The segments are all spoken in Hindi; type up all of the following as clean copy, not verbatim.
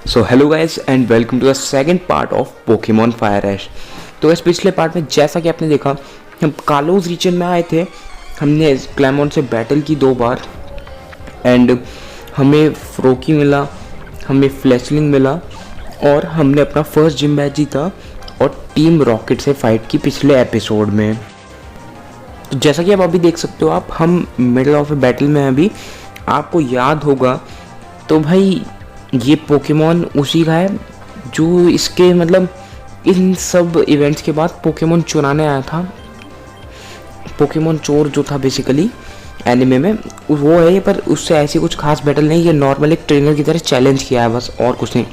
So hello guys and welcome to the second part of Pokemon fire Ash. तो इस पिछले पार्ट में जैसा कि आपने देखा, हम कालोज रीजन में आए थे। हमने क्लैमॉन से बैटल की 2 बार एंड हमें फ्रोकी मिला, हमें फ्लैशलिंग मिला और हमने अपना फर्स्ट जिम मैच जीता और टीम रॉकेट से फाइट की पिछले एपिसोड में। तो जैसा कि आप अभी देख सकते हो, हम मिडल ऑफ ए बैटल में हैं अभी। आपको याद होगा तो भाई ये पोकेमॉन उसी का है जो इसके मतलब इन सब इवेंट्स के बाद पोकेमॉन चुराने आया था। पोकेमॉन चोर जो था बेसिकली एनिमे में वो है, पर उससे ऐसी कुछ खास बैटल नहीं, ये नॉर्मल एक ट्रेनर की तरह चैलेंज किया है बस, और कुछ नहीं।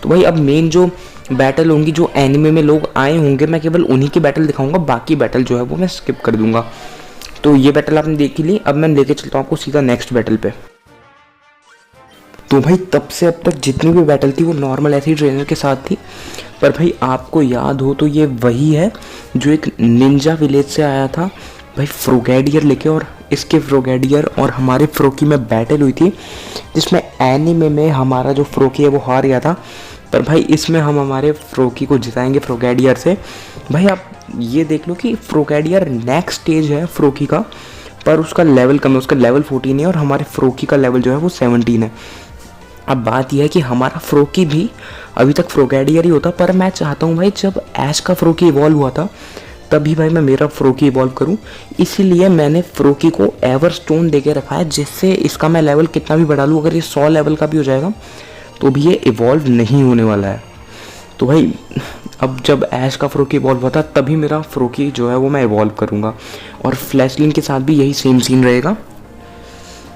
तो भाई अब मेन जो बैटल होंगी, जो एनिमे में लोग आए होंगे, मैं केवल उन्हीं की बैटल दिखाऊंगा, बाकी बैटल जो है वो मैं स्किप कर दूंगा। तो ये बैटल आपने देखी ली, अब मैं लेके चलता हूँ आपको सीधा नेक्स्ट बैटल पे। तो भाई तब से अब तक जितनी भी बैटल थी वो नॉर्मल ऐसे ही ट्रेनर के साथ थी, पर भाई आपको याद हो तो ये वही है जो एक निंजा विलेज से आया था भाई फ्रोगैडियर लेके, और इसके फ्रोगैडियर और हमारे फ्रोकी में बैटल हुई थी, जिसमें एनीमे में हमारा जो फ्रोकी है वो हार गया था। पर भाई इसमें हम हमारे फ्रोकी को जिताएंगे फ्रोगैडियर से। भाई आप ये देख लो कि फ्रोगैडियर नेक्स्ट स्टेज है फ्रोकी का, पर उसका लेवल कम है, उसका लेवल 14 है और हमारे फ्रोकी का लेवल जो है वो 17 है। अब बात यह है कि हमारा फ्रोकी भी अभी तक फ्रोगैडियर ही होता, पर मैं चाहता हूँ भाई जब ऐश का फ्रोकी इवॉल्व हुआ था तभी भाई मैं मेरा फ्रोकी इवॉल्व करूँ, इसीलिए मैंने फ्रोकी को एवर स्टोन दे के रखा है, जिससे इसका मैं लेवल कितना भी बढ़ा लूँ, अगर ये 100 लेवल का भी हो जाएगा तो भी ये इवॉल्व नहीं होने वाला है। तो भाई अब जब ऐश का फ्रोकी इवॉल्व हुआ था तभी मेरा फ्रोकी जो है वो मैं इवॉल्व करूँगा, और फ्लैशलिंग के साथ भी यही सेम सीन रहेगा।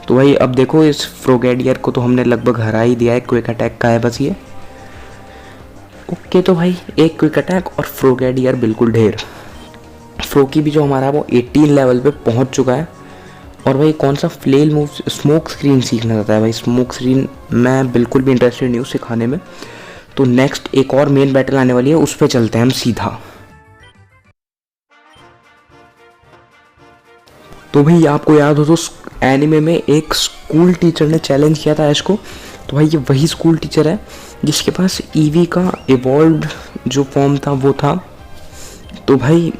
तो भाई अब देखो, इस फ्रोगैडियर को तो हमने लगभग हरा ही दिया है, क्विक अटैक का है बस ये। ओके, तो भाई एक क्विक अटैक और फ्रोगैडियर बिल्कुल ढेर। फ्रोकी भी जो हमारा वो 18 लेवल पे पहुंच चुका है। और भाई कौन सा फ्लेल मूव, स्मोक स्क्रीन सीखना चाहता है भाई। स्मोक स्क्रीन मैं बिल्कुल भी इंटरेस्टेड नहीं हूँ सिखाने में। तो नेक्स्ट एक और मेन बैटल आने वाली है, उस पर चलते हैं हम सीधा। तो भाई आपको याद हो तो एनिमे में एक स्कूल टीचर ने चैलेंज किया था ऐश को। तो भाई ये वही स्कूल टीचर है जिसके पास ईवी का इवॉल्व्ड जो फॉर्म था वो था। तो भाई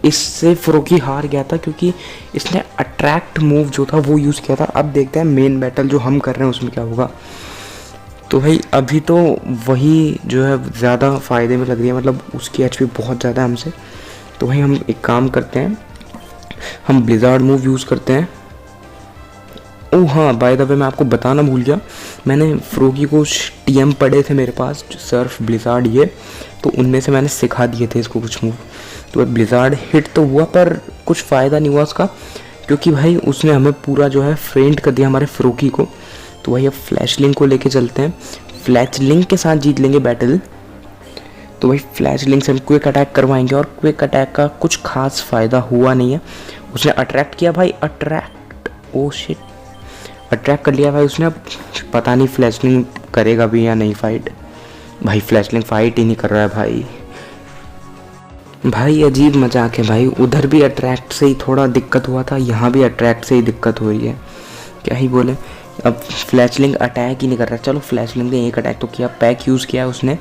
इससे फ्रोकी हार गया था क्योंकि इसने अट्रैक्ट मूव जो था वो यूज़ किया था। अब देखते हैं मेन बैटल जो हम कर रहे हैं उसमें क्या होगा। तो भाई अभी तो वही जो है ज़्यादा फ़ायदे में लग रही है, मतलब उसकी एचपी बहुत ज़्यादा है हमसे। तो भाई हम एक काम करते हैं, हम ब्लिज़ार्ड मूव यूज़ करते हैं। ओह हाँ, बाय द वे मैं आपको बताना भूल गया, मैंने फ्रोगी को टीएम पड़े थे मेरे पास, सर्फ ब्लिज़ार्ड ये, तो उनमें से मैंने सिखा दिए थे इसको कुछ मूव। तो ब्लिज़ार्ड हिट तो हुआ पर कुछ फ़ायदा नहीं हुआ उसका, क्योंकि भाई उसने हमें पूरा जो है फेंट कर दिया हमारे फ्रोकी को। तो भाई अब फ्लैशलिंग को लेके चलते हैं, फ्लैशलिंग के साथ जीत लेंगे बैटल। तो भाई फ्लैशलिंग से हम क्विक अटैक करवाएंगे, और क्विक अटैक का कुछ खास फ़ायदा हुआ नहीं है। उसने अट्रैक्ट किया भाई, अट्रैक्ट, ओ शिट, अट्रैक्ट कर लिया भाई उसने। अब पता नहीं फ्लैशलिंग करेगा भी या नहीं फाइट। भाई फ्लैशलिंग फाइट ही नहीं कर रहा है भाई। भाई अजीब मजाक है भाई, उधर भी अट्रैक्ट से ही थोड़ा दिक्कत हुआ था, यहाँ भी अट्रैक्ट से ही दिक्कत हो रही है, क्या ही बोले। अब फ्लैशलिंग अटैक ही नहीं कर रहा। चलो फ्लैशलिंग ने एक अटैक तो किया, पैक यूज़ किया उसने,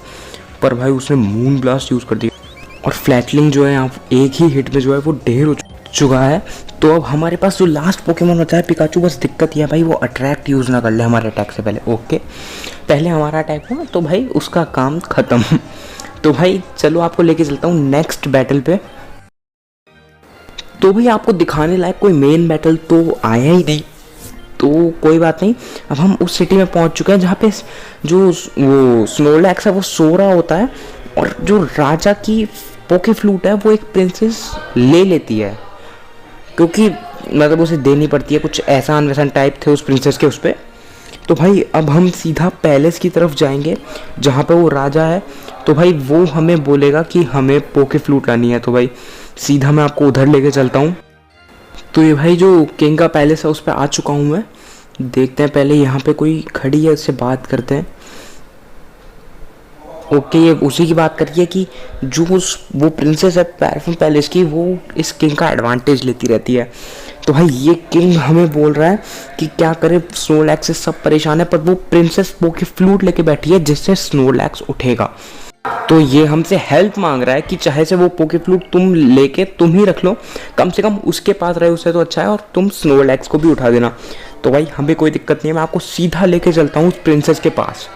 पर भाई उसने मून ब्लास्ट यूज़ कर दिया, और फ्लैशलिंग जो है यहाँ एक ही हिट में जो है वो ढेर हो चुका है। तो अब हमारे पास जो लास्ट पोकेमॉन होता है पिकाचू, बस दिक्कत यह है भाई वो अट्रैक्ट यूज़ ना कर ले हमारे अटैक से पहले। ओके, पहले हमारा अटैक हुआ तो भाई उसका काम ख़त्म। तो भाई चलो आपको लेके चलता हूँ नेक्स्ट बैटल पे। तो भाई आपको दिखाने लायक कोई मेन बैटल तो आया ही नहीं, तो कोई बात नहीं। अब हम उस सिटी में पहुंच चुके हैं जहाँ पे जो वो स्नोलैक्स है वो सो रहा होता है, और जो राजा की पोके फ्लूट है वो एक प्रिंसेस ले लेती है, क्योंकि मतलब उसे देनी पड़ती है, कुछ एहसान वैसान टाइप थे उस प्रिंसेस के उस पर। तो भाई अब हम सीधा पैलेस की तरफ जाएंगे जहाँ पे वो राजा है। तो भाई वो हमें बोलेगा कि हमें पोके फ्लूट लानी है, तो भाई सीधा मैं आपको उधर लेके चलता हूँ। तो ये भाई जो किंग का पैलेस है उस पर आ चुका हूँ मैं। देखते हैं पहले यहाँ पे कोई खड़ी है, उससे बात करते हैं। ओके, ये उसी की बात करिए कि जो वो प्रिंसेस है पैराफिन पैलेस की, वो इस किंग का एडवांटेज लेती रहती है। तो भाई ये किंग हमें बोल रहा है कि क्या करे, स्नोलैक्स से सब परेशान है, पर वो प्रिंसेस पोके फ्लूट लेके बैठी है जिससे स्नोलैक्स उठेगा। तो ये हमसे हेल्प मांग रहा है कि चाहे से वो पोके फ्लूट तुम लेके तुम ही रख लो, कम से कम उसके पास रहे उससे तो अच्छा है, और तुम स्नोलैक्स को भी उठा देना। तो भाई हमें कोई दिक्कत नहीं है, मैं आपको सीधा लेके चलता हूँ उस प्रिंसेस के पास।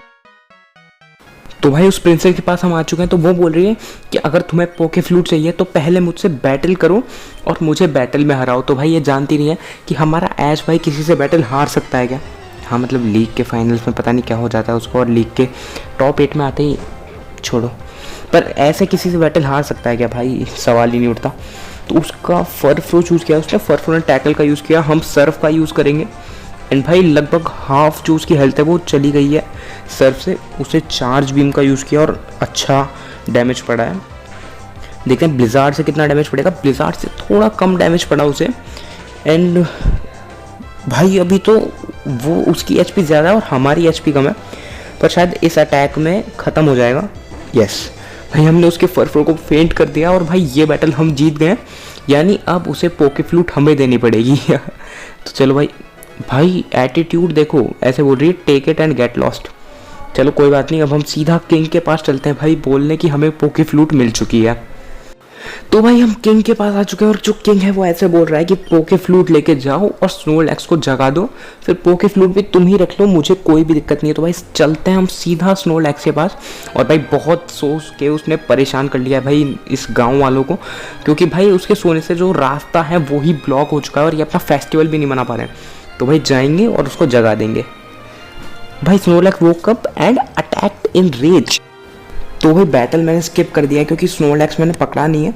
तो भाई उस प्रिंसेस के पास हम आ चुके हैं। तो वो बोल रही है कि अगर तुम्हें पोके फ्लूट चाहिए तो पहले मुझसे बैटल करो और मुझे बैटल में हराओ। तो भाई ये जानती नहीं है कि हमारा ऐश भाई किसी से बैटल हार सकता है क्या। हाँ मतलब लीग के फाइनल्स में पता नहीं क्या हो जाता है उसको, और लीग के टॉप 8 में आते ही छोड़ो, पर ऐसे किसी से बैटल हार सकता है क्या भाई, सवाल ही नहीं उठता। तो उसका फरफ्रो चूज़ किया उसने, फरफ्रो ने टैकल का यूज़ किया, हम सर्फ का यूज़ करेंगे। एंड भाई लगभग हाफ जो उसकी हेल्थ है वो चली गई है सर्फ से। उसे चार्ज बीम का यूज़ किया और अच्छा डैमेज पड़ा है। देखते हैं ब्लिज़ार्ड से कितना डैमेज पड़ेगा। ब्लिज़ार्ड से थोड़ा कम डैमेज पड़ा उसे। एंड भाई अभी तो वो उसकी एचपी ज़्यादा है और हमारी एचपी कम है, पर शायद इस अटैक में ख़त्म हो जाएगा। यस भाई हमने उसके फरफ्रो को फेंट कर दिया और भाई ये बैटल हम जीत गए, यानी अब उसे पोके फ्लूट हमें देनी पड़ेगी। तो चलो भाई एटीट्यूड देखो, ऐसे बोल रही है take it and get lost. चलो कोई बात नहीं, अब हम सीधा किंग के पास चलते हैं भाई, बोलने की हमें पोके फ्लूट मिल चुकी है। तो भाई हम किंग के पास आ चुके हैं और जो किंग है वो ऐसे बोल रहा है कि पोके फ्लूट लेके जाओ और स्नोलैक्स को जगा दो, फिर पोके फ्लूट भी तुम ही रख लो, मुझे कोई भी दिक्कत नहीं है। तो भाई चलते हैं हम सीधा स्नोलैक्स के पास। और भाई बहुत सोच के उसने परेशान कर लिया है भाई इस गाँव वालों को, क्योंकि भाई उसके सोने से जो रास्ता है वो ही ब्लॉक हो चुका है और ये अपना फेस्टिवल भी नहीं मना पा रहे हैं। तो भाई जाएंगे और उसको जगा देंगे। भाई Snorlax woke up and attacked in rage. तो भाई बैटल मैंने स्किप कर दिया क्योंकि स्नोलैक्स मैंने पकड़ा नहीं है,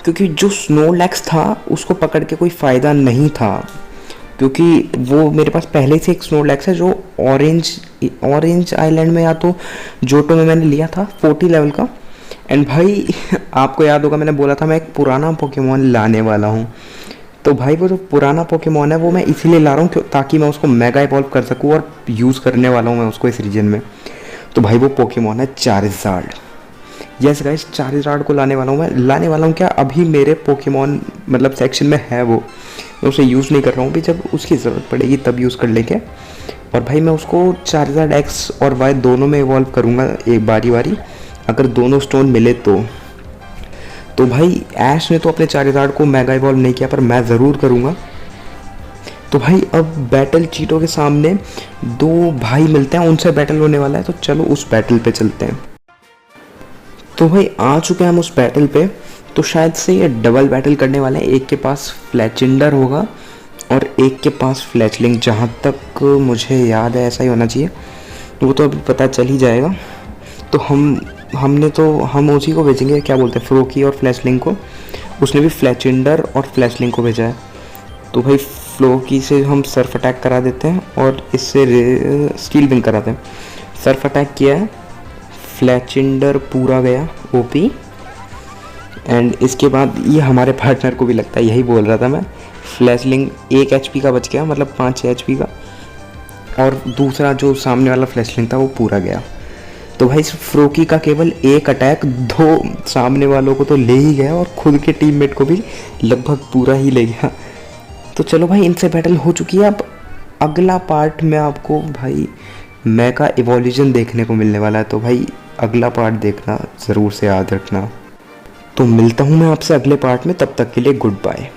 क्योंकि जो स्नोलैक्स था उसको पकड़ के कोई फ़ायदा नहीं था, क्योंकि वो मेरे पास पहले से एक स्नोलैक्स है जो ऑरेंज आइलैंड में या तो जोटो में मैंने लिया था 40 लेवल का। एंड भाई आपको याद होगा मैंने बोला था मैं एक पुराना पोकेमॉन लाने वाला हूँ। तो भाई वो जो पुराना पोकेमॉन है वो मैं इसीलिए ला रहा हूँ ताकि मैं उसको मेगा इवॉल्व कर सकूँ, और यूज़ करने वाला हूँ मैं उसको इस रीजन में। तो भाई वो पोकेमॉन है चारिज़ार्ड। यस गाइस, चारिज़ार्ड को लाने वाला हूँ क्या, अभी मेरे पोकेमॉन मतलब सेक्शन में है वो, मैं उसे यूज़ नहीं कर रहा हूँ अभी, जब उसकी ज़रूरत पड़ेगी तब यूज़ कर लेंगे। और भाई मैं उसको चारिज़ार्ड एक्स और वाई दोनों में इवॉल्व करूँगा एक बारी, अगर दोनों स्टोन मिले तो भाई ऐश ने तो अपने चारिज़ार्ड को मेगा इवॉल्व नहीं किया, पर मैं ज़रूर करूँगा। तो भाई अब बैटल चीटो के सामने दो भाई मिलते हैं, उनसे बैटल होने वाला है, तो चलो उस बैटल पे चलते हैं। तो भाई आ चुके हैं हम उस बैटल पे। तो शायद से ये डबल बैटल करने वाले हैं, एक के पास फ्लैचिंडर होगा और एक के पास फ्लैचलिंग, जहाँ तक मुझे याद है ऐसा ही होना चाहिए, वो तो अभी पता चल ही जाएगा। तो हम उसी को भेजेंगे, क्या बोलते हैं, फ्रोकी और फ्लैचलिंग को। उसने भी फ्लैचिंडर और फ्लैचलिंग को भेजा है। तो भाई फ्लोकी से हम सर्फ अटैक करा देते हैं और इससे स्टील विंग कराते हैं। सर्फ अटैक किया है, फ्लैचिंडर पूरा गया ओपी। एंड इसके बाद ये हमारे पार्टनर को भी लगता है, यही बोल रहा था मैं, फ्लैचलिंग 1 HP का बच गया, मतलब 5-6 HP का, और दूसरा जो सामने वाला फ्लैचलिंग था वो पूरा गया। तो भाई फ्रोकी का केवल एक अटैक 2 सामने वालों को तो ले ही गया और खुद के टीममेट को भी लगभग पूरा ही ले गया। तो चलो भाई इनसे बैटल हो चुकी है। अब अगला पार्ट में आपको भाई मेगा इवोल्यूशन देखने को मिलने वाला है, तो भाई अगला पार्ट देखना ज़रूर से याद रखना। तो मिलता हूँ मैं आपसे अगले पार्ट में, तब तक के लिए गुड बाय।